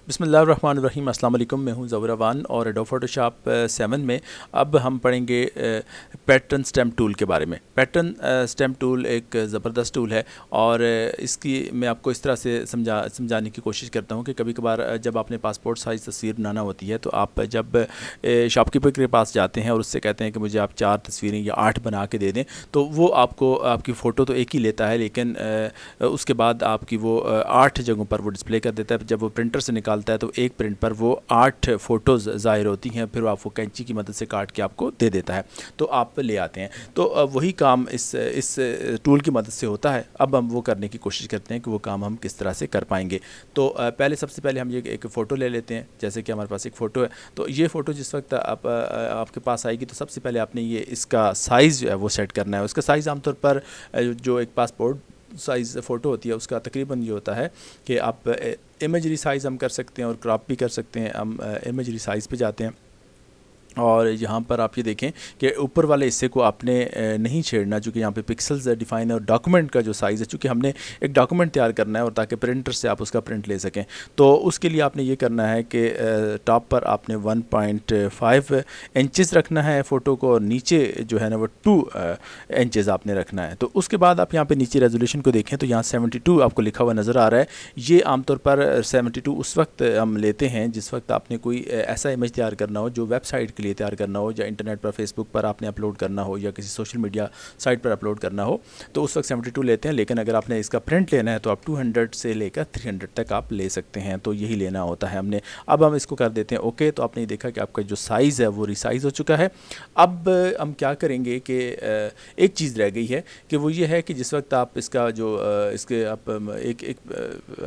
बिस्मिल्लाहिर्रहमानिर्रहीम। अस्सलाम वालेकुम। मैं हूं ज़वरावान और एडोब फोटोशॉप 7 में अब हम पढ़ेंगे पैटर्न स्टैम्प टूल के बारे में। पैटर्न स्टैम्प टूल एक ज़बरदस्त टूल है और इसकी मैं आपको इस तरह से समझाने की कोशिश करता हूं कि कभी कभार जब आपने पासपोर्ट साइज़ तस्वीर बनाना होती है तो आप जब शॉपकीपर के पास जाते हैं और उससे कहते हैं कि मुझे आप 4 तस्वीरें या 8 बना के दे दें, तो वो आपको आपकी फ़ोटो तो एक ही लेता है, लेकिन उसके बाद आपकी वो 8 जगहों पर वो डिस्प्ले कर देता है। जब वो प्रिंटर से निकालता है तो एक प्रिंट पर वो 8 फ़ोटोज़ ज़ाहिर होती हैं, फिर आप वो कैंची की मदद से काट के आपको दे देता है, तो आप ले आते हैं। तो वही काम इस टूल की मदद से होता है। अब हम वो करने की कोशिश करते हैं कि वो काम हम किस तरह से कर पाएंगे। तो सबसे पहले हम ये एक फ़ोटो ले लेते हैं। जैसे कि हमारे पास एक फ़ोटो है, तो ये फ़ोटो जिस वक्त आपके पास आएगी तो सबसे पहले आपने ये इसका साइज़ जो है वो सेट करना है। उसका साइज़ आमतौर पर जो एक पासपोर्ट साइज़ फ़ोटो होती है उसका तकरीबन ये होता है कि आप इमेजरी साइज़ हम कर सकते हैं और क्रॉप भी कर सकते हैं। हम इमेजरी साइज़ पे जाते हैं और यहाँ पर आप ये देखें कि ऊपर वाले हिस्से को आपने नहीं छेड़ना, चूँकि यहाँ पे पिक्सल्स डिफाइन है और डॉक्यूमेंट का जो साइज़ है, चूँकि हमने एक डॉक्यूमेंट तैयार करना है और ताकि प्रिंटर से आप उसका प्रिंट ले सकें, तो उसके लिए आपने ये करना है कि टॉप पर आपने 1.5 इंचज़ रखना है फ़ोटो को और नीचे जो है ना वो 2 इंचज़ आपने रखना है। तो उसके बाद आप यहाँ पर नीचे रेजोल्यूशन को देखें तो यहाँ 72 आपको लिखा हुआ नज़र आ रहा है। ये आमतौर पर 72 उस वक्त हम लेते हैं जिस वक्त आपने कोई ऐसा इमेज तैयार करना हो जो वेबसाइट के लिए तैयार करना हो, या इंटरनेट पर फेसबुक पर आपने अपलोड करना हो, या किसी सोशल मीडिया साइट पर अपलोड करना हो, तो उस वक्त 72 लेते हैं। लेकिन अगर आपने इसका प्रिंट लेना है तो आप 200 से लेकर 300 तक आप ले सकते हैं, तो यही लेना होता है हमने। अब हम इसको कर देते हैं ओके। तो आपने देखा कि आपका जो साइज़ है वो रिसाइज़ हो चुका है। अब हम क्या करेंगे कि एक चीज़ रह गई है कि वो ये है कि जिस वक्त आप इसका जो इसके आप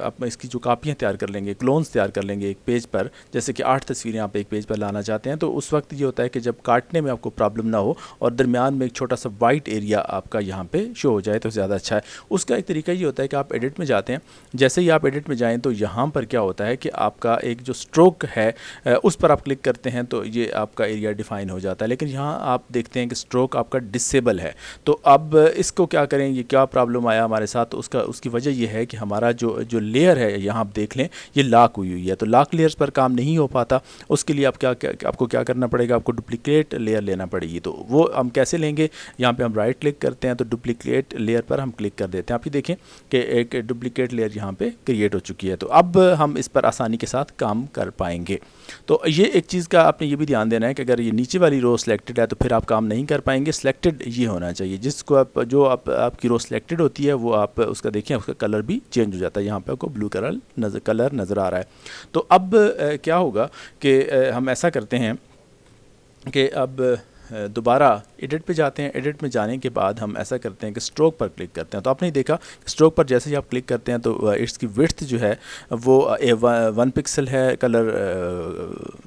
आप इसकी जो कापियाँ तैयार कर लेंगे, क्लोन्स तैयार कर लेंगे एक पेज पर, जैसे कि 8 तस्वीरें आप एक पेज पर लाना चाहते हैं, तो उस वक्त ये होता है कि जब काटने में आपको प्रॉब्लम ना हो और दरमियान में एक छोटा सा वाइट एरिया आपका यहाँ पे शो हो जाए तो ज़्यादा अच्छा है। उसका एक तरीका ये होता है कि आप एडिट में जाते हैं। जैसे ही आप एडिट में जाएँ तो यहाँ पर क्या होता है कि आपका एक जो स्ट्रोक है उस पर आप क्लिक करते हैं तो ये आपका एरिया डिफ़ाइन हो जाता है। लेकिन यहाँ आप देखते हैं कि स्ट्रोक आपका डिसेबल है। तो अब इसको क्या करें, ये क्या प्रॉब्लम आया हमारे साथ, तो उसकी वजह यह है कि हमारा जो लेयर है यहाँ आप देख लें ये लॉक हुई है, तो लॉक लेयर्स पर काम नहीं हो पाता। उसके लिए आपको क्या करना पड़ेगा, आपको डुप्लीकेट लेयर लेना पड़ेगी। तो वो हम कैसे लेंगे, यहाँ पे हम राइट क्लिक करते हैं तो डुप्लीकेट लेयर पर हम क्लिक कर देते हैं। आप ये देखें कि एक डुप्लीकेट लेयर यहाँ पे क्रिएट हो चुकी है। तो अब हम इस पर आसानी के साथ काम कर पाएंगे। तो ये एक चीज़ का आपने ये भी ध्यान देना है कि अगर ये नीचे वाली रो सिलेक्टेड है तो फिर आप काम नहीं कर पाएंगे। सिलेक्टेड ये होना चाहिए, जिसको आपकी रो सिलेक्टेड होती है वो आप उसका देखिए, उसका कलर भी चेंज हो जाता है। यहाँ पे आपको ब्लू कलर नज़र आ रहा है। तो अब क्या होगा कि हम ऐसा करते हैं कि अब दोबारा एडिट पे जाते हैं। एडिट में जाने के बाद हम ऐसा करते हैं कि स्ट्रोक पर क्लिक करते हैं। तो आपने देखा स्ट्रोक पर जैसे ही आप क्लिक करते हैं तो इसकी विड्थ जो है वो 1 पिक्सल है, कलर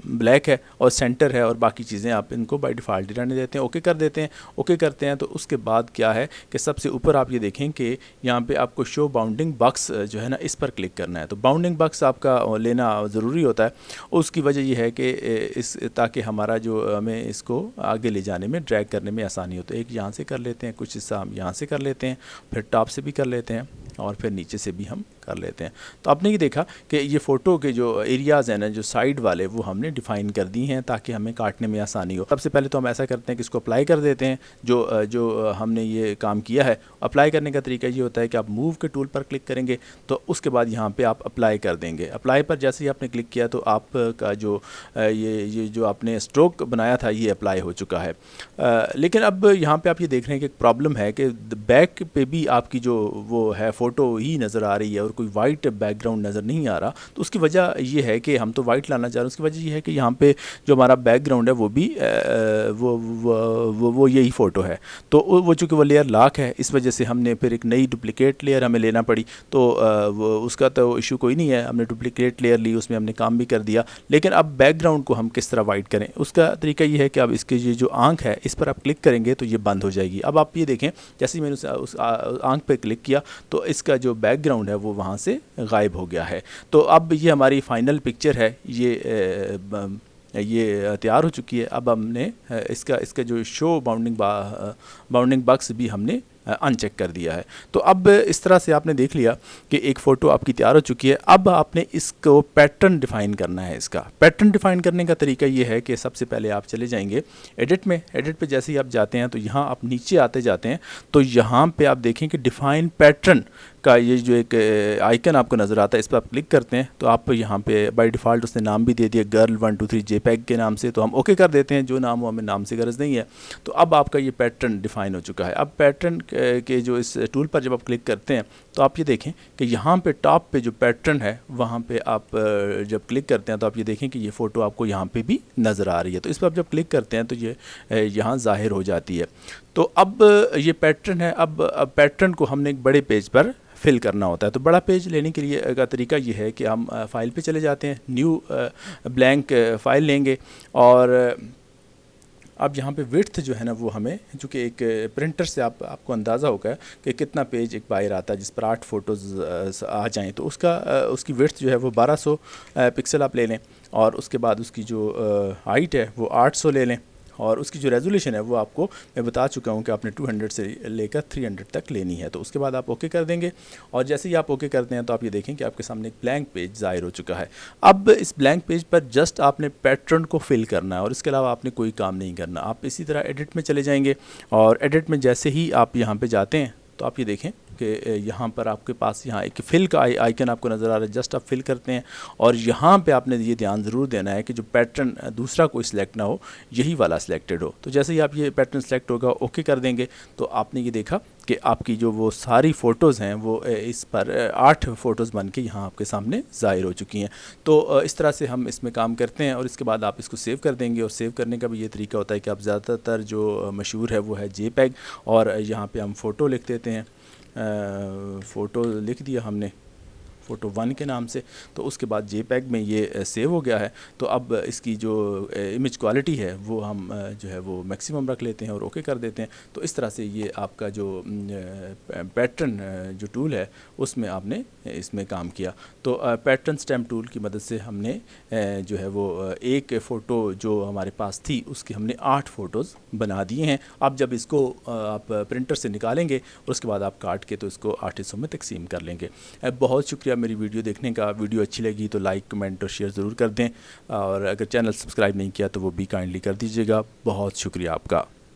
ब्लैक है और सेंटर है, और बाकी चीज़ें आप इनको बाय डिफ़ॉल्ट ही रहने देते हैं। ओके कर देते हैं। ओके करते हैं तो उसके बाद क्या है कि सबसे ऊपर आप ये देखें कि यहाँ पे आपको शो बाउंडिंग बॉक्स जो है ना इस पर क्लिक करना है। तो बाउंडिंग बॉक्स आपका लेना ज़रूरी होता है। उसकी वजह यह है कि ताकि हमारा जो हमें इसको आगे ले जाने में, ड्रैग करने में आसानी होती है। एक यहाँ से कर लेते हैं, कुछ हिस्सा हम यहाँ से कर लेते हैं, फिर टॉप से भी कर लेते हैं और फिर नीचे से भी हम कर लेते हैं। तो आपने ये देखा कि ये फ़ोटो के जो एरियाज़ हैं ना, जो साइड वाले, वो हमने डिफ़ाइन कर दी हैं ताकि हमें काटने में आसानी हो। सबसे पहले तो हम ऐसा करते हैं कि इसको अप्लाई कर देते हैं। जो हमने ये काम किया है, अप्लाई करने का तरीका ये होता है कि आप मूव के टूल पर क्लिक करेंगे तो उसके बाद यहाँ पे आप अप्लाई कर देंगे। अप्लाई पर जैसे ही आपने क्लिक किया तो आपका जो ये जो आपने स्ट्रोक बनाया था ये अप्लाई हो चुका है। लेकिन अब यहाँ पे आप ये देख रहे हैं कि एक प्रॉब्लम है कि बैक पे भी आपकी जो वो है फ़ोटो ही नज़र आ रही है और कोई वाइट बैकग्राउंड नज़र नहीं आ रहा। तो उसकी वजह ये है कि हम तो वाइट लाना चाह रहे हैं। उसकी वजह ये है कि यहाँ पे जो हमारा बैकग्राउंड है वो भी वो यही फ़ोटो है। तो वो चूँकि वो लेयर लॉक है, इस वजह से हमने फिर एक नई डुप्लीकेट लेयर हमें लेना पड़ी। तो उसका तो इशू कोई नहीं है, हमने डुप्लीकेट लेयर ली, उसमें हमने काम भी कर दिया। लेकिन अब बैकग्राउंड को हम किस तरह वाइट करें, उसका तरीका ये है कि अब इसके ये जो आँख है इस पर आप क्लिक करेंगे तो ये बंद हो जाएगी। अब आप ये देखें, जैसे ही मैंने उस आँख पर क्लिक किया तो इसका जो बैकग्राउंड है वो वहाँ से गायब हो गया है। तो अब ये हमारी फाइनल पिक्चर है, ये तैयार हो चुकी है। अब हमने इसका जो शो बाउंडिंग बॉक्स भी हमने अनचेक कर दिया है। तो अब इस तरह से आपने देख लिया कि एक फ़ोटो आपकी तैयार हो चुकी है। अब आपने इसको पैटर्न डिफ़ाइन करना है। इसका पैटर्न डिफ़ाइन करने का तरीका ये है कि सबसे पहले आप चले जाएंगे एडिट में। एडिट पे जैसे ही आप जाते हैं तो यहाँ आप नीचे आते जाते हैं तो यहाँ पे आप देखें कि डिफ़ाइन पैटर्न का ये जो एक आइकन आपको नज़र आता है, इस पर आप क्लिक करते हैं तो आप यहाँ पे बाय डिफ़ॉल्ट उसने नाम भी दे दिया गर्ल 123 JPEG के नाम से, तो हम ओके कर देते हैं, जो नाम हो हमें नाम से गरज नहीं है। तो अब आपका ये पैटर्न डिफ़ाइन हो चुका है। अब पैटर्न के जो इस टूल पर जब आप क्लिक करते हैं तो आप ये देखें कि यहाँ पे टॉप पे जो पैटर्न है वहाँ पे आप जब क्लिक करते हैं तो आप ये देखें कि ये फ़ोटो आपको यहाँ पे भी नज़र आ रही है। तो इस पर आप जब क्लिक करते हैं तो ये यहाँ ज़ाहिर हो जाती है। तो अब ये पैटर्न है। अब पैटर्न को हमने एक बड़े पेज पर फिल करना होता है। तो बड़ा पेज लेने के लिए का तरीका ये है कि हम फाइल पे चले जाते हैं, न्यू ब्लैंक फाइल लेंगे और अब यहाँ पे विड्थ जो है ना वो हमें, चूँकि एक प्रिंटर से आपको अंदाज़ा होगा कि कितना पेज एक बाहर आता है जिस पर 8 फ़ोटोज़ आ जाएं, तो उसकी विड्थ जो है वो 1200 पिक्सल आप ले लें और उसके बाद उसकी जो हाइट है वो 800 ले लें और उसकी जो रेजोल्यूशन है वो आपको मैं बता चुका हूँ कि आपने 200 से लेकर 300 तक लेनी है। तो उसके बाद आप ओके कर देंगे और जैसे ही आप ओके करते हैं तो आप ये देखें कि आपके सामने एक ब्लैंक पेज ज़ाहिर हो चुका है। अब इस ब्लैंक पेज पर जस्ट आपने पैटर्न को फिल करना है और इसके अलावा आपने कोई काम नहीं करना। आप इसी तरह एडिट में चले जाएंगे और एडिट में जैसे ही आप यहाँ पर जाते हैं तो आप ये देखें कि यहाँ पर आपके पास यहाँ एक फिल का आइकन आपको नज़र आ रहा है। जस्ट आप फिल करते हैं और यहाँ पे आपने ये ध्यान ज़रूर देना है कि जो पैटर्न दूसरा कोई सिलेक्ट ना हो, यही वाला सिलेक्टेड हो। तो जैसे ही आप ये पैटर्न सेलेक्ट होगा ओके कर देंगे तो आपने ये देखा कि आपकी जो वो सारी फ़ोटोज़ हैं वो इस पर 8 फ़ोटोज़ बन के यहाँ आपके सामने ज़ाहिर हो चुकी हैं। तो इस तरह से हम इसमें काम करते हैं और इसके बाद आप इसको सेव कर देंगे। और सेव करने का भी ये तरीका होता है कि आप ज़्यादातर जो मशहूर है वो है JPEG और यहाँ पे हम फ़ोटो लिख देते हैं। फ़ोटो लिख दिया हमने फ़ोटो 1 के नाम से, तो उसके बाद JPEG में ये सेव हो गया है। तो अब इसकी जो इमेज क्वालिटी है वो हम जो है वो मैक्सिमम रख लेते हैं और ओके कर देते हैं। तो इस तरह से ये आपका जो पैटर्न जो टूल है उसमें आपने इसमें काम किया। तो पैटर्न स्टैम्प टूल की मदद से हमने जो है वो एक फ़ोटो जो हमारे पास थी उसकी हमने 8 फ़ोटोज़ बना दिए हैं। अब जब इसको आप प्रिंटर से निकालेंगे और उसके बाद आप काट के तो इसको 8 हिस्सों में तकसीम कर लेंगे। बहुत शुक्रिया मेरी वीडियो देखने का। वीडियो अच्छी लगी तो लाइक, कमेंट और शेयर ज़रूर कर दें और अगर चैनल सब्सक्राइब नहीं किया तो वो भी काइंडली कर दीजिएगा। बहुत शुक्रिया आपका।